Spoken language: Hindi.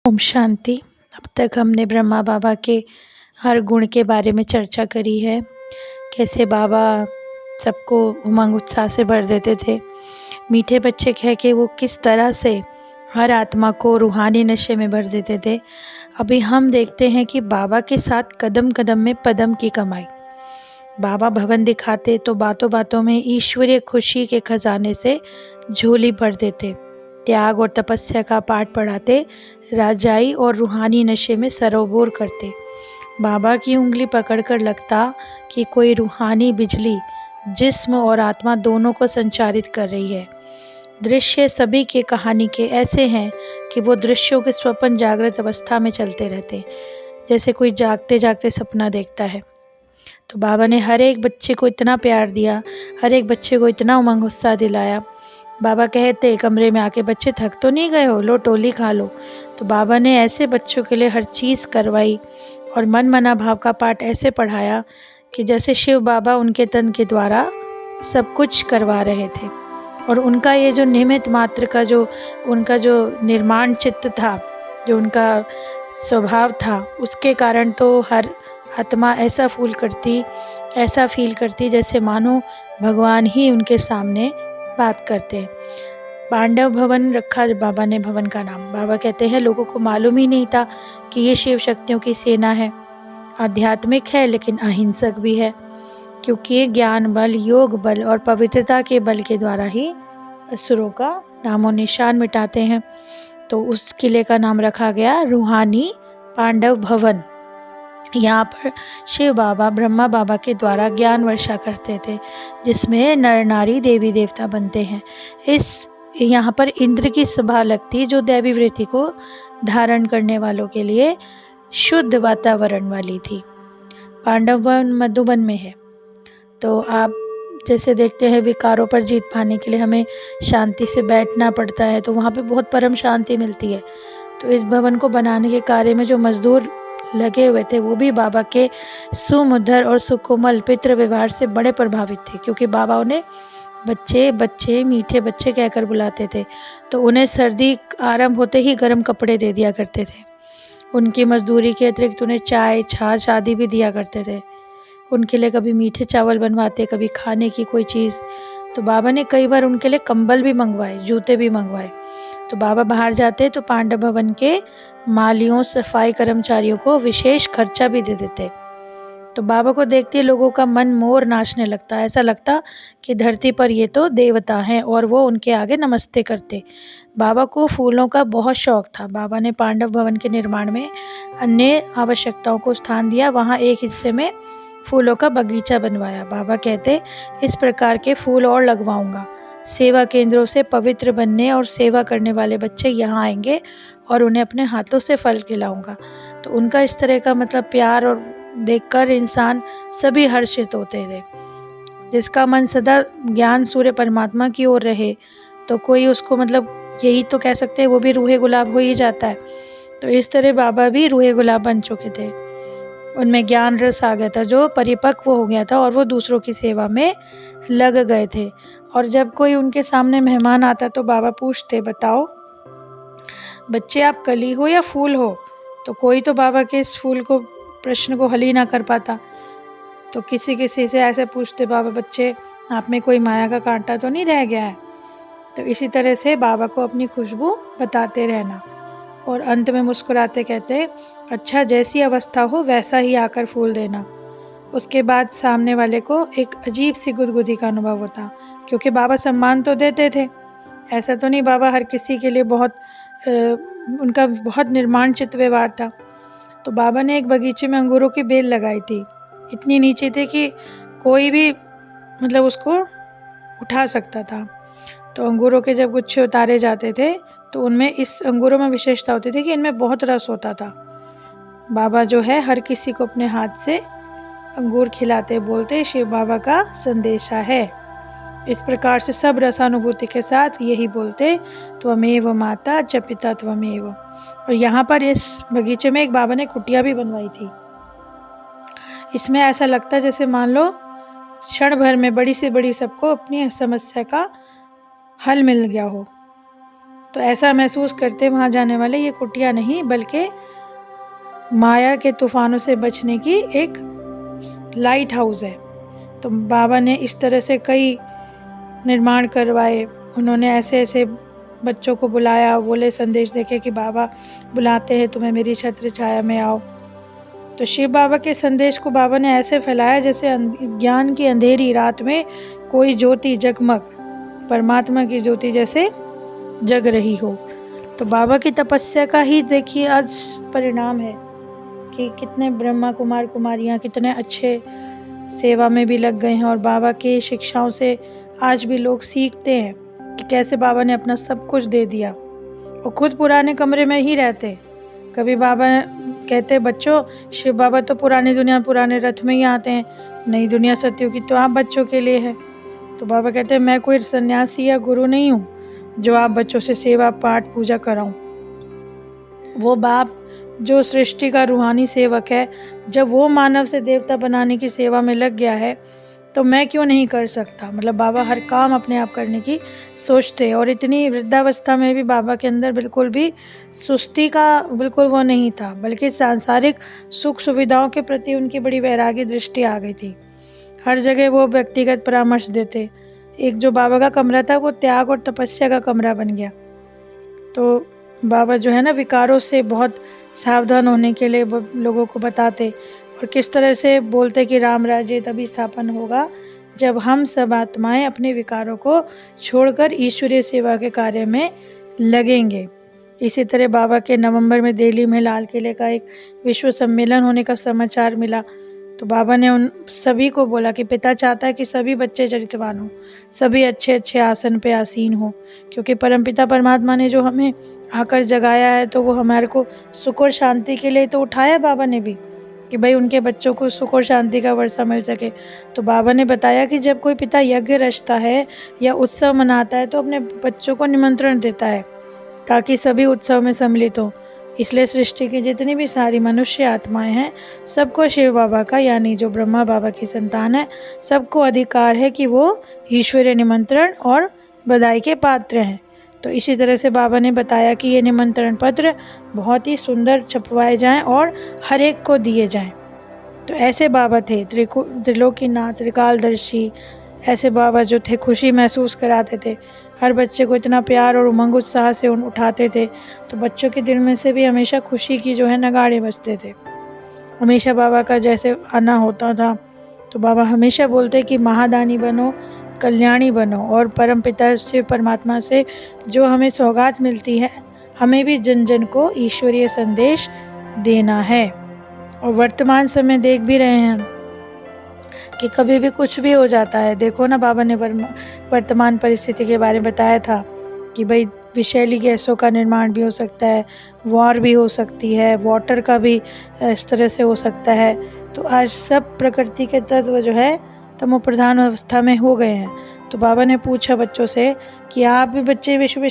ओम शांति। अब तक हमने ब्रह्मा बाबा के हर गुण के बारे में चर्चा करी है। कैसे बाबा सबको उमंग उत्साह से भर देते थे। मीठे बच्चे कह के वो किस तरह से हर आत्मा को रूहानी नशे में भर देते थे। अभी हम देखते हैं कि बाबा के साथ कदम कदम में पदम की कमाई। बाबा भवन दिखाते तो बातों बातों में ईश्वरीय खुशी के खजाने से झोली भर देते। त्याग और तपस्या का पाठ पढ़ाते, राजाई और रूहानी नशे में सरोबोर करते। बाबा की उंगली पकड़कर लगता कि कोई रूहानी बिजली जिस्म और आत्मा दोनों को संचारित कर रही है। दृश्य सभी के कहानी के ऐसे हैं कि वो दृश्यों के स्वप्न जागृत अवस्था में चलते रहते, जैसे कोई जागते जागते सपना देखता है। तो बाबा ने हर एक बच्चे को इतना प्यार दिया, हर एक बच्चे को इतना उमंग उत्साह दिलाया। बाबा कहते कमरे में आके, बच्चे थक तो नहीं गए हो, लो टोली खा लो। तो बाबा ने ऐसे बच्चों के लिए हर चीज़ करवाई और मन मना भाव का पाठ ऐसे पढ़ाया कि जैसे शिव बाबा उनके तन के द्वारा सब कुछ करवा रहे थे। और उनका ये जो निमित्त मात्र का जो उनका जो निर्माण चित्त था, जो उनका स्वभाव था, उसके कारण तो हर आत्मा ऐसा फील करती जैसे मानो भगवान ही उनके सामने बात करते हैं। पांडव भवन रखा बाबा ने भवन का नाम। बाबा कहते हैं लोगों को मालूम ही नहीं था कि ये शिव शक्तियों की सेना है। आध्यात्मिक है लेकिन अहिंसक भी है, क्योंकि ज्ञान बल, योग बल और पवित्रता के बल के द्वारा ही असुरों का नामो निशान मिटाते हैं। तो उस किले का नाम रखा गया रूहानी पांडव भवन। यहाँ पर शिव बाबा ब्रह्मा बाबा के द्वारा ज्ञान वर्षा करते थे, जिसमें नर नारी देवी देवता बनते हैं। यहाँ पर इंद्र की सभा लगती, जो दैवी वृत्ति को धारण करने वालों के लिए शुद्ध वातावरण वाली थी। पांडव वन मधुबन में है। तो आप जैसे देखते हैं विकारों पर जीत पाने के लिए हमें शांति से बैठना पड़ता है, तो वहाँ पे बहुत परम शांति मिलती है। तो इस भवन को बनाने के कार्य में जो मजदूर लगे हुए थे वो भी बाबा के सुमधुर और सुकोमल पितृ व्यवहार से बड़े प्रभावित थे, क्योंकि बाबा उन्हें बच्चे बच्चे मीठे बच्चे कहकर बुलाते थे। तो उन्हें सर्दी आरंभ होते ही गर्म कपड़े दे दिया करते थे। उनकी मजदूरी के अतिरिक्त उन्हें चाय छाछ आदि भी दिया करते थे। उनके लिए कभी मीठे चावल बनवाते, कभी खाने की कोई चीज़। तो बाबा ने कई बार उनके लिए कंबल भी मंगवाए, जूते भी मंगवाए। तो बाबा बाहर जाते तो पांडव भवन के मालियों, सफाई कर्मचारियों को विशेष खर्चा भी दे देते। तो बाबा को देखते लोगों का मन मोर नाचने लगता, ऐसा लगता कि धरती पर ये तो देवता हैं, और वो उनके आगे नमस्ते करते। बाबा को फूलों का बहुत शौक था। बाबा ने पांडव भवन के निर्माण में अन्य आवश्यकताओं को स्थान दिया। वहाँ एक हिस्से में फूलों का बगीचा बनवाया। बाबा कहते इस प्रकार के फूल और लगवाऊंगा। सेवा केंद्रों से पवित्र बनने और सेवा करने वाले बच्चे यहाँ आएंगे और उन्हें अपने हाथों से फल खिलाऊंगा। तो उनका इस तरह का मतलब प्यार और देखकर इंसान सभी हर्षित होते थे। जिसका मन सदा ज्ञान सूर्य परमात्मा की ओर रहे तो कोई उसको मतलब यही तो कह सकते हैं वो भी रूहे गुलाब हो ही जाता है। तो इस तरह बाबा भी रूहे गुलाब बन चुके थे। उनमें ज्ञान रस आ गया था, जो परिपक्व हो गया था, और वो दूसरों की सेवा में लग गए थे। और जब कोई उनके सामने मेहमान आता तो बाबा पूछते, बताओ बच्चे आप कली हो या फूल हो? तो कोई तो बाबा के इस फूल को प्रश्न को हल ही ना कर पाता। तो किसी किसी से ऐसे पूछते, बाबा बच्चे आप में कोई माया का कांटा तो नहीं रह गया है? तो इसी तरह से बाबा को अपनी खुशबू बताते रहना और अंत में मुस्कुराते कहते, अच्छा जैसी अवस्था हो वैसा ही आकर फूल देना। उसके बाद सामने वाले को एक अजीब सी गुदगुदी का अनुभव होता, क्योंकि बाबा सम्मान तो देते थे। ऐसा तो नहीं बाबा हर किसी के लिए उनका बहुत निर्माण चित्त व्यवहार था। तो बाबा ने एक बगीचे में अंगूरों की बेल लगाई थी। इतनी नीचे थी कि कोई भी मतलब उसको उठा सकता था। तो अंगूरों के जब गुच्छे उतारे जाते थे तो उनमें इस अंगूरों में विशेषता होती थी कि इनमें बहुत रस होता था। बाबा जो है हर किसी को अपने हाथ से अंगूर खिलाते, बोलते शिव बाबा का संदेशा है। इस प्रकार से सब रसानुभूति के साथ यही बोलते, त्वमेव माता च पिता त्वमेव। और यहाँ पर इस बगीचे में एक बाबा ने कुटिया भी बनवाई थी। इसमें ऐसा लगता जैसे मान लो क्षण भर में बड़ी से बड़ी सबको अपनी समस्या का हल मिल गया हो। तो ऐसा महसूस करते वहाँ जाने वाले ये कुटिया नहीं बल्कि माया के तूफानों से बचने की एक लाइट हाउस है। तो बाबा ने इस तरह से कई निर्माण करवाए। उन्होंने ऐसे ऐसे बच्चों को बुलाया, बोले संदेश देके कि बाबा बुलाते हैं तुम्हें, मेरी छत्र छाया में आओ। तो शिव बाबा के संदेश को बाबा ने ऐसे फैलाया जैसे ज्ञान की अंधेरी रात में कोई ज्योति जगमग परमात्मा की ज्योति जैसे जग रही हो। तो बाबा की तपस्या का ही देखिए आज परिणाम है कि कितने ब्रह्मा कुमार कुमारियाँ कितने अच्छे सेवा में भी लग गए हैं, और बाबा की शिक्षाओं से आज भी लोग सीखते हैं कि कैसे बाबा ने अपना सब कुछ दे दिया और खुद पुराने कमरे में ही रहते। कभी बाबा कहते बच्चों शिव बाबा तो पुरानी दुनिया पुराने रथ में ही आते हैं, नई दुनिया सत्युगी तो आप बच्चों के लिए है। तो बाबा कहते हैं मैं कोई सन्यासी या गुरु नहीं हूँ जो आप बच्चों से सेवा पाठ पूजा कराऊं। वो बाप जो सृष्टि का रूहानी सेवक है, जब वो मानव से देवता बनाने की सेवा में लग गया है तो मैं क्यों नहीं कर सकता। मतलब बाबा हर काम अपने आप करने की सोचते, और इतनी वृद्धावस्था में भी बाबा के अंदर बिल्कुल भी सुस्ती का बिल्कुल वो नहीं था, बल्कि सांसारिक सुख सुविधाओं के प्रति उनकी बड़ी वैरागी दृष्टि आ गई थी। हर जगह वो व्यक्तिगत परामर्श देते। एक जो बाबा का कमरा था वो त्याग और तपस्या का कमरा बन गया। तो बाबा जो है ना विकारों से बहुत सावधान होने के लिए वो लोगों को बताते और किस तरह से बोलते कि राम राज्य तभी स्थापन होगा जब हम सब आत्माएं अपने विकारों को छोड़कर ईश्वरीय सेवा के कार्य में लगेंगे। इसी तरह बाबा के नवंबर में दिल्ली में लाल किले का एक विश्व सम्मेलन होने का समाचार मिला। तो बाबा ने उन सभी को बोला कि पिता चाहता है कि सभी बच्चे चरित्रवान हों, सभी अच्छे अच्छे आसन पे आसीन हो, क्योंकि परमपिता परमात्मा ने जो हमें आकर जगाया है तो वो हमारे को सुख और शांति के लिए तो उठाया बाबा ने भी, कि भाई उनके बच्चों को सुख और शांति का वर्षा मिल सके। तो बाबा ने बताया कि जब कोई पिता यज्ञ रचता है या उत्सव मनाता है तो अपने बच्चों को निमंत्रण देता है ताकि सभी उत्सव में सम्मिलित हों। इसलिए सृष्टि की जितनी भी सारी मनुष्य आत्माएं हैं सबको शिव बाबा का यानी जो ब्रह्मा बाबा की संतान है सबको अधिकार है कि वो ईश्वरीय निमंत्रण और बधाई के पात्र हैं। तो इसी तरह से बाबा ने बताया कि ये निमंत्रण पत्र बहुत ही सुंदर छपवाए जाएं और हर एक को दिए जाएं। तो ऐसे बाबा थे त्रिलोकीनाथ त्रिकालदर्शी। ऐसे बाबा जो थे खुशी महसूस कराते थे, हर बच्चे को इतना प्यार और उमंग उत्साह से उठाते थे। तो बच्चों के दिल में से भी हमेशा खुशी की जो है नगाड़े बजते थे। हमेशा बाबा का जैसे आना होता था तो बाबा हमेशा बोलते कि महादानी बनो, कल्याणी बनो, और परम पिता से परमात्मा से जो हमें सौगात मिलती है हमें भी जन जन को ईश्वरीय संदेश देना है। और वर्तमान समय देख भी रहे हैं कि कभी भी कुछ भी हो जाता है। देखो ना बाबा ने वर्तमान परिस्थिति के बारे में बताया था कि भाई विषैली गैसों का निर्माण भी हो सकता है, वॉर भी हो सकती है, वाटर का भी इस तरह से हो सकता है। तो आज सब प्रकृति के तत्व जो है तमो प्रधान अवस्था में हो गए हैं। तो बाबा ने पूछा बच्चों से कि आप भी बच्चे विश्व